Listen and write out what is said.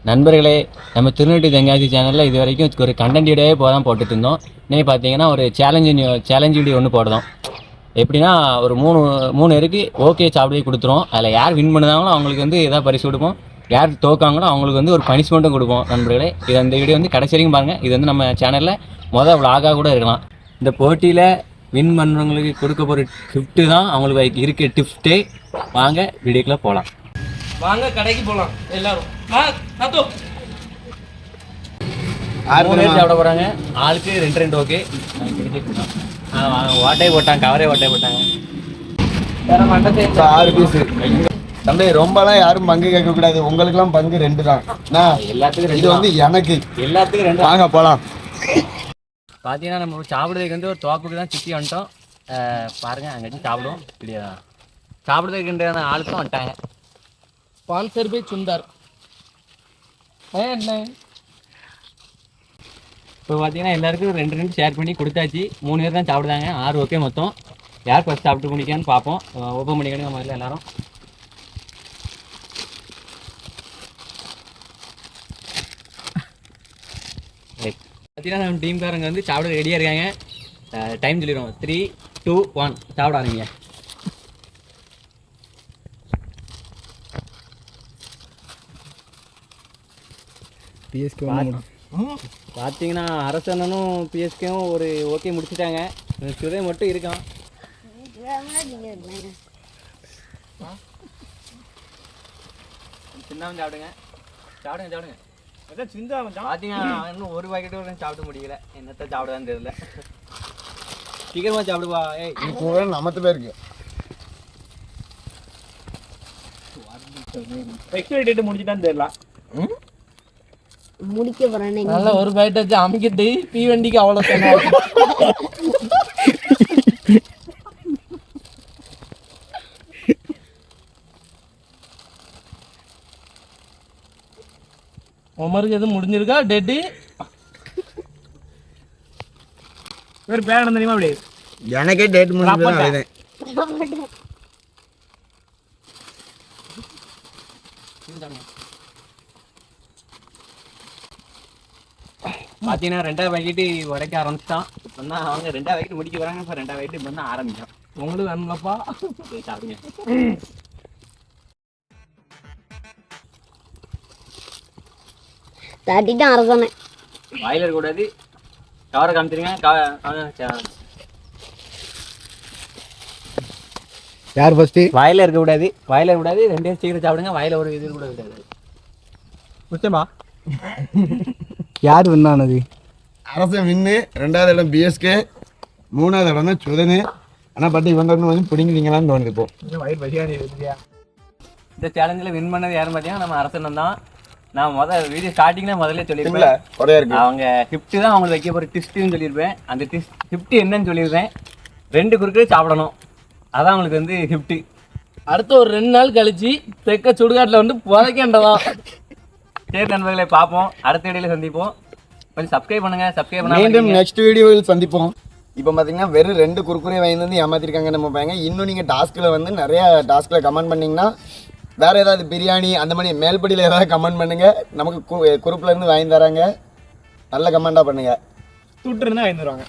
நண்பர்களே, நம்ம திருநெல்வேலி தெங்காசி சேனலில் இது வரைக்கும் ஒரு கண்டென்ட் வீடியோவே தான் போட்டுட்டு இருந்தோம். இன்னைக்கு பார்த்தீங்கன்னா ஒரு சேலஞ்ச் வீடியோ ஒன்று போடுறோம். எப்படின்னா ஒரு மூணு இருக்கு ஓகே சாப்பிட்டு கொடுத்துருவோம். அதில் யார் வின் பண்ணுதாங்களோ அவங்களுக்கு வந்து எதாவது பரிசு கொடுப்போம், யார் தோக்காங்களோ அவங்களுக்கு வந்து ஒரு பனிஷ்மெண்ட்டும் கொடுப்போம். நண்பர்களே, இது அந்த வீடியோ வந்து கடைசி வரைக்கும் பாருங்கள். இது வந்து நம்ம சேனலில் விலாகாக கூட இருக்கலாம். இந்த போட்டியில் வின் பண்ணுறவங்களுக்கு கொடுக்க போகிற கிஃப்ட்டு தான் அவங்களுக்கு இருக்க டிப்ஸ்டே. வாங்க வீடியோக்குள்ளே போகலாம். வாங்க கடைக்கு போலாம் எல்லாரும். சாப்பிட போறாங்க. ஆளுக்கு 2 ஓகே. ஓட்டை போட்டாங்க, கவரே ஓட்டை போட்டாங்க. 6 பீஸ். தம்பி ரொம்பலாம் யாரும் பங்கு கேட்க கூடாது. உங்களுக்குலாம் பங்கு 2 தான். எல்லாத்துக்கும் இது வந்து எனக்கு எல்லாத்துக்கும் 2. வாங்க போலாம். பார்த்தீங்கன்னா நம்ம சாப்பிட்றதுக்கு வந்து ஒரு தோப்புக்கு தான் சுற்றி வந்துட்டோம். பாருங்க அங்கே சாப்பிடுவோம். இப்படியா சாப்பிட்றதுக்குன்ற ஆளுக்கும் வந்துட்டாங்க. Sponsor by Sundar. என்ன இப்போ பார்த்தீங்கன்னா எல்லாருக்கும் 2 ஷேர் பண்ணி கொடுத்தாச்சு. 3 பேர் தான் சாப்பிடுதாங்க. 6 ஓகே மொத்தம். யார் ஃபஸ்ட் சாப்பிட்டு முடிக்கான்னு பார்ப்போம். ஓப்பன் பண்ணிக்கணும் முதல்ல எல்லாரும். பார்த்தீங்கன்னா நம்ம டீம்காரங்க வந்து சாப்பிட ரெடியாக இருக்காங்க. டைம் சொல்லிடுவோம். 3, 2, 1 சாப்பிட ஆரம்பிங்க. பார்த்தீங்கன்னா அரசனும் பிஎஸ்கேவும் ஒரு ஓகே முடிச்சுட்டாங்க. சுதை மட்டும் இருக்கான். சின்ன சாப்பிடுங்க. பார்த்தீங்கன்னா இன்னும் ஒரு பாக்கெட்டு சாப்பிட முடியல. என்னத்தை சாப்பிடுதான்னு தெரியல. சீக்கிரமா சாப்பிடுவா. நமத்து பேருக்கு எக்ஸ்பைரி டேட் முடிஞ்சிட்டான்னு தெரியல. முடிக்க போறேன். நல்ல ஒரு பைட் வச்சு அமைக்கிட்டு பீ வண்டிக்கு அவ்வளோ சொன்னா. உமருக்கு எதுவும் முடிஞ்சிருக்கா டேட்டு? வேறு பேர் தெரியுமா? அப்படி எனக்கே டேட் முடிஞ்சு. பார்த்தீங்கன்னா 2வது பாக்கெட்டு உடைக்க ஆரம்பிச்சிட்டான். இப்போ தான் அவங்க 2வது பாக்கெட்டு முடிக்க வராங்க. இப்போ 2வது பாக்கெட்டு இப்போ தான் ஆரம்பிக்கும். உங்களுக்கு வேணும்லப்பா சாப்பிடுங்க. தட்டிட்டு அரசானே வாயில் இருக்கக்கூடாது. கவரை காமிச்சிருங்க. யார் ஃபர்ஸ்ட்? வாயில இருக்கக்கூடாது. 2 பேரும் சீக்கிரம் சாப்பிடுங்க. வாயில ஒரு இது கூட விடாது. முச்சமா யார் வின்னானது? அரசன் வின்னு. 2வது இடம் பிஎஸ்கே. 3வது இடம் தான் சுதனு. ஆனால் பட் இவங்க வந்து பிடிங்கிங்களான்னு தோணுது. இப்போ இந்த சேலஞ்சில் வின் பண்ணது யாரும் பார்த்தீங்கன்னா நம்ம அரசன் தான். நான் வீடியோ ஸ்டார்டிங்கில் முதல்ல சொல்லியிருப்பேன். அவங்க கிஃப்ட்டு தான் அவங்களுக்கு வைக்க போகிற டிஸ்ட்டுன்னு சொல்லியிருப்பேன். அந்த கிஃப்ட்டு என்னன்னு சொல்லியிருப்பேன். 2 குறுக்கே சாப்பிடணும். அதான் அவங்களுக்கு வந்து கிஃப்ட்டு. அடுத்து ஒரு 2 நாள் கழிச்சு தெக்க சுடுகாட்டில் வந்து புதைக்கண்டதான். சரி நண்பர்களை, பார்ப்போம். அடுத்த வீடியோவில் சந்திப்போம். கொஞ்சம் சப்ஸ்கிரைப் பண்ணுங்கள். மீண்டும் நெக்ஸ்ட் வீடியோவில் சந்திப்போம். இப்போ பார்த்தீங்கன்னா வெறும் 2 குறுக்குறே வாங்கி வந்து ஏமாற்றிருக்காங்க நம்ம பையங்க. இன்னும் நீங்கள் டாஸ்கில் வந்து நிறையா டாஸ்கில் கமெண்ட் பண்ணிங்கன்னா வேறு ஏதாவது பிரியாணி அந்த மாதிரி மேல்படியில் ஏதாவது கமெண்ட் பண்ணுங்கள். நமக்கு குரூப்லேருந்து வாங்கி தராங்க. நல்ல கமெண்ட்டாக பண்ணுங்கள். துட்டு இருந்தால் வாங்கி தருவாங்க.